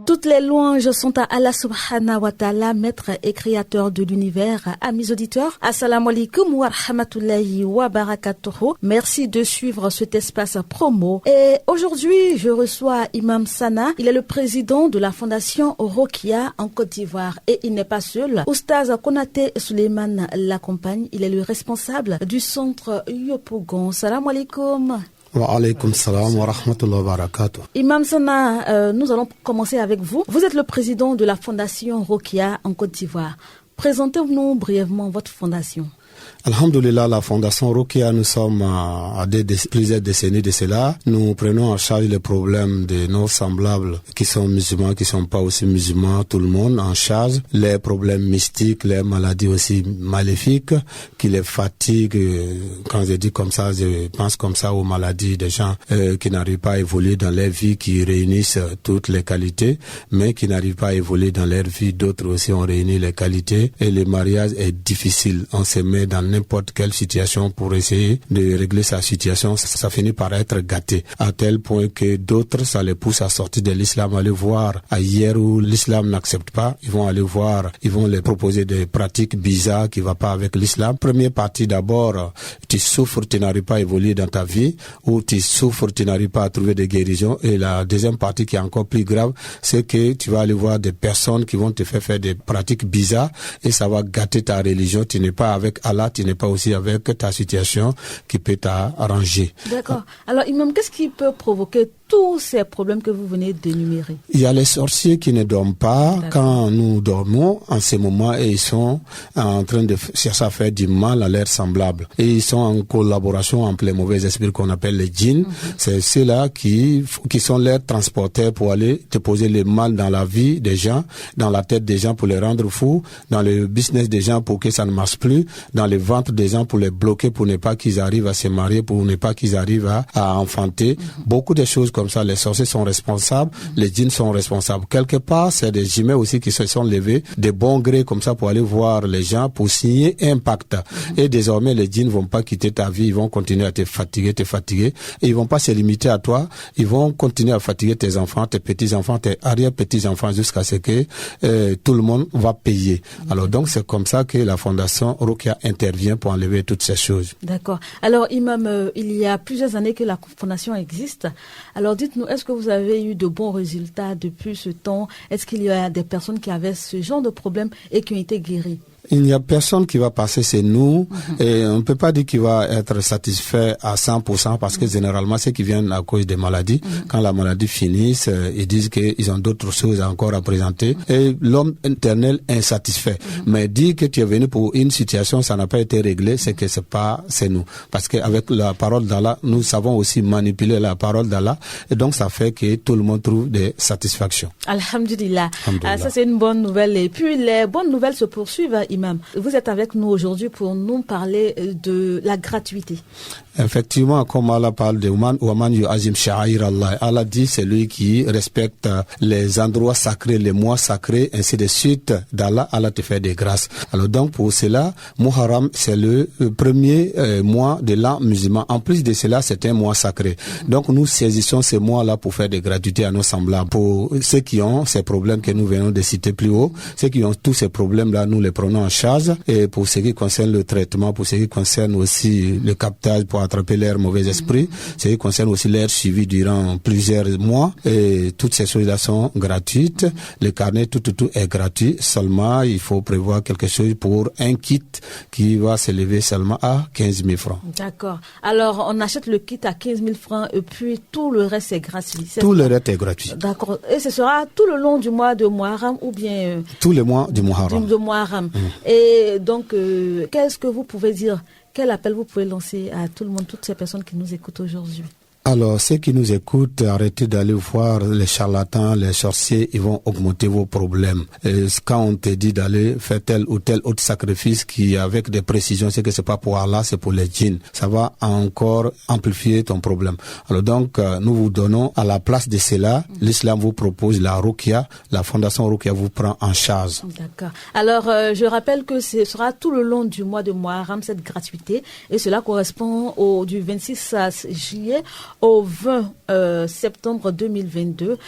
Toutes les louanges sont à Allah subhanahu wa ta'ala, maître et créateur de l'univers. Amis auditeurs, assalamu alaikum wa rahmatullahi wa barakatuhu. Merci de suivre cet espace promo. Et aujourd'hui, je reçois Imam Sana. Il est le président de la fondation Rokia en Côte d'Ivoire. Et il n'est pas seul. Oustaz Konaté Suleiman l'accompagne. Il est le responsable du centre Yopougon. Salam alaikum. Wa alaykum salam wa rahmatullahi wa barakatuh. Imam Sana, nous allons commencer avec vous. Vous êtes le président de la fondation Rokia en Côte d'Ivoire. Présentez-nous brièvement votre fondation. Alhamdulillah, la fondation Rokia, nous sommes à plusieurs décennies de cela. Nous prenons en charge les problèmes de nos semblables qui sont musulmans, qui sont pas aussi musulmans, tout le monde en charge. Les problèmes mystiques, les maladies aussi maléfiques qui les fatiguent. Quand je dis comme ça, je pense comme ça aux maladies des gens qui n'arrivent pas à évoluer dans leur vie, qui réunissent toutes les qualités, mais qui n'arrivent pas à évoluer dans leur vie. D'autres aussi ont réuni les qualités et le mariage est difficile. On se met dans n'importe quelle situation pour essayer de régler sa situation, ça finit par être gâté, à tel point que d'autres, ça les pousse à sortir de l'islam, aller voir ailleurs où l'islam n'accepte pas, ils vont aller voir, ils vont les proposer des pratiques bizarres qui ne vont pas avec l'islam. Première partie d'abord, tu souffres, tu n'arrives pas à évoluer dans ta vie, ou tu souffres, tu n'arrives pas à trouver des guérisons, et la deuxième partie qui est encore plus grave, c'est que tu vas aller voir des personnes qui vont te faire des pratiques bizarres, et ça va gâter ta religion, tu n'es pas avec Allah, tu n'es pas aussi avec ta situation qui peut t'arranger. D'accord. Alors, Imam, qu'est-ce qui peut provoquer tous ces problèmes que vous venez d'énumérer? Il y a les sorciers qui ne dorment pas. D'accord. Quand nous dormons, en ce moment, et ils sont en train de chercher à faire du mal à leurs semblables. Et ils sont en collaboration avec les mauvais esprits qu'on appelle les djinns. C'est ceux-là qui sont leurs transporteurs pour aller déposer le mal dans la vie des gens, dans la tête des gens pour les rendre fous, dans le business des gens pour que ça ne marche plus, dans le ventre des gens pour les bloquer, pour ne pas qu'ils arrivent à se marier, pour ne pas qu'ils arrivent à enfanter. Beaucoup de choses comme ça, les sorciers sont responsables, les djinns sont responsables. Quelque part, c'est des djinns aussi qui se sont levés de bon gré comme ça pour aller voir les gens, pour signer un pacte. Et désormais, les djinns ne vont pas quitter ta vie, ils vont continuer à te fatiguer, et ils vont pas se limiter à toi, ils vont continuer à fatiguer tes enfants, tes petits-enfants, tes arrière-petits-enfants jusqu'à ce que tout le monde va payer. Alors donc, c'est comme ça que la fondation Rokia intervient pour enlever toutes ces choses. D'accord. Alors, Imam, il y a plusieurs années que la fondation existe. Alors, dites-nous, est-ce que vous avez eu de bons résultats depuis ce temps? Est-ce qu'il y a des personnes qui avaient ce genre de problème et qui ont été guéries? Il n'y a personne qui va passer chez nous et on ne peut pas dire qu'il va être satisfait à 100% parce que généralement ceux qui viennent à cause des maladies, quand la maladie finisse, ils disent qu'ils ont d'autres choses encore à présenter et l'homme éternel est insatisfait. Mais dire que tu es venu pour une situation, ça n'a pas été réglé, c'est que c'est nous. Parce qu'avec la parole d'Allah, nous savons aussi manipuler la parole d'Allah et donc ça fait que tout le monde trouve des satisfactions. Alhamdulillah. Ça c'est une bonne nouvelle et puis les bonnes nouvelles se poursuivent. Imam, vous êtes avec nous aujourd'hui pour nous parler de la gratuité. Effectivement, comme Allah parle de Waman yu'azim sha'air Allah. Allah dit c'est lui qui respecte les endroits sacrés, les mois sacrés, ainsi de suite. d'Allah, Allah te fait des grâces. Alors donc pour cela, Muharram c'est le premier mois de l'an musulman. En plus de cela, c'est un mois sacré. Donc nous saisissons ces mois-là pour faire des gratuités à nos semblables. Pour ceux qui ont ces problèmes que nous venons de citer plus haut, ceux qui ont tous ces problèmes-là, nous les prenons en charge. Et pour ce qui concerne le traitement, pour ce qui concerne aussi le captage pour attraper leur mauvais esprit, ce qui concerne aussi leur suivi durant plusieurs mois. Et toutes ces choses-là sont gratuites. Le carnet, tout est gratuit. Seulement, il faut prévoir quelque chose pour un kit qui va s'élever seulement à 15 000 francs. D'accord. Alors, on achète le kit à 15 000 francs et puis tout le reste est gratuit. Tout le reste est gratuit. D'accord. Et ce sera tout le long du mois de Muharram ou bien... Tous les mois du Muharram. De Muharram. Et donc, qu'est-ce que vous pouvez dire? Quel appel vous pouvez lancer à tout le monde, toutes ces personnes qui nous écoutent aujourd'hui? Alors, ceux qui nous écoutent, arrêtez d'aller voir les charlatans, les sorciers, ils vont augmenter vos problèmes. Et quand on te dit d'aller faire tel ou tel autre sacrifice qui, avec des précisions, c'est que c'est pas pour Allah, c'est pour les djinns. Ça va encore amplifier ton problème. Alors donc, nous vous donnons à la place de cela, l'islam vous propose la Rokia, la fondation Rokia vous prend en charge. D'accord. Alors, je rappelle que ce sera tout le long du mois de Muharram, cette gratuité, et cela correspond du 26 juillet au 20 septembre 2022,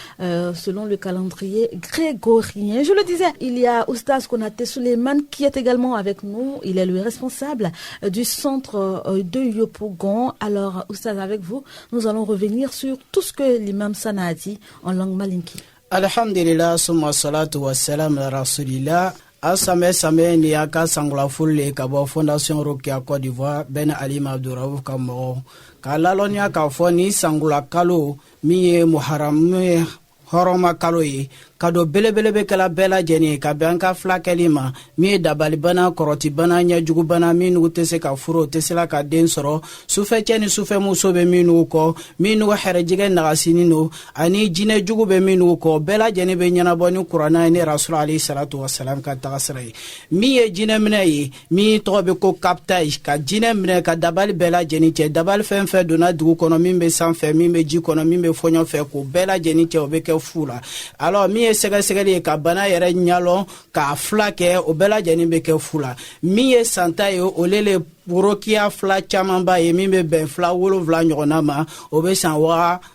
selon le calendrier grégorien. Je le disais, il y a Oustaz Konaté Suleiman qui est également avec nous. Il est le responsable du centre de Yopougon. Alors, Oustaz, avec vous, nous allons revenir sur tout ce que l'imam Sana a dit en langue malinki. Alhamdulillah, summa salatu wa salam ala rasulillah. Asame ni aka sangla fulle ka bo Fondation Rokia Côte d'Ivoire Ben Ali Abdouraouf Kamoro. Ka lalonia ka foni sangula kalo mi Muharram horoma kalo ye kado belebelebe kala bela jeni ka banka flakelima mi dabali bana koroti bana nya jugu bana minu tese ka furo tesela ka den soro sufe cheni sufe muso be minu ko minu herejige nagasini no ani jine jugu be minu ko bela jeni be nyana boni qur'ana ni rasul alayhi salatu wassalam ka tagasrai mi ye jine mne yi mi to be ko captage ka jine mne ka dabali bela jeni che dabali fenfe dona dugu kono mimbe sanfe mimbe ji kono mimbe fonyo fe ko bela jeni che obeke fula alors mi sɛgɛsɛgɛli ka bana yɛrɛ ɲalɔn k'a fila kɛ o bɛɛ lajɛlen bɛ kɛ fu la min ye santa ye o le rokiya fila caman b'a ye min bɛ bɛn fila 7 ɲɔgɔnna ma o bɛ san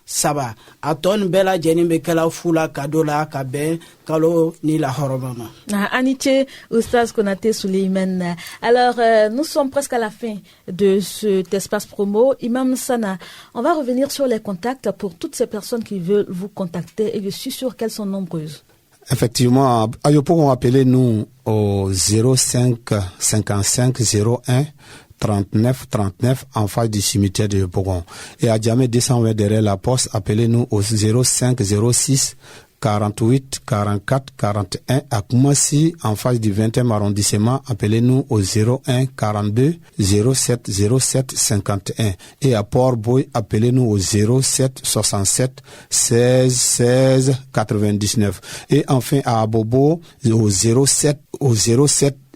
7 a tɔ nin bɛɛ lajɛlen bɛ kɛla fu la kado la ka bɛn kalo ni lahɔrɔma ma. Aniche, Oustaz Konaté Suleiman. Alors, nous sommes presque à la fin de cet espace promo. Imam Sana, on va revenir sur les contacts pour toutes ces personnes qui veulent vous contacter et je suis sûre qu'elles sont nombreuses. Effectivement, à Yopougon, appelez-nous au 05 55 01 39 39 en face du cimetière de Yopougon. Et à Djamé 220 derrière la poste, appelez-nous au 05 06 48 44 41 à Koumassi en face du 20e arrondissement, appelez-nous au 01 42 07 07 51 et à Port-Bouy, appelez-nous au 07 67 16 16 99 et enfin à Abobo au 07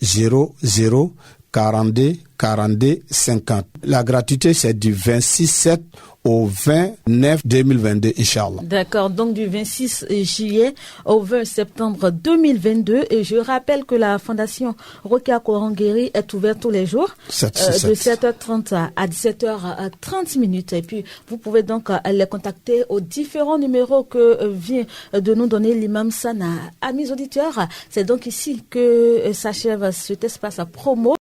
00 42 42 50. La gratuité c'est du 26/7 au 29 2022, Inch'Allah. D'accord, donc du 26 juillet au 20 septembre 2022. Et je rappelle que la Fondation Rokia Korangeri est ouverte tous les jours de 7h30 à 17h30. Et puis, vous pouvez donc les contacter aux différents numéros que vient de nous donner l'imam Sana. Amis auditeurs, c'est donc ici que s'achève cet espace à promo.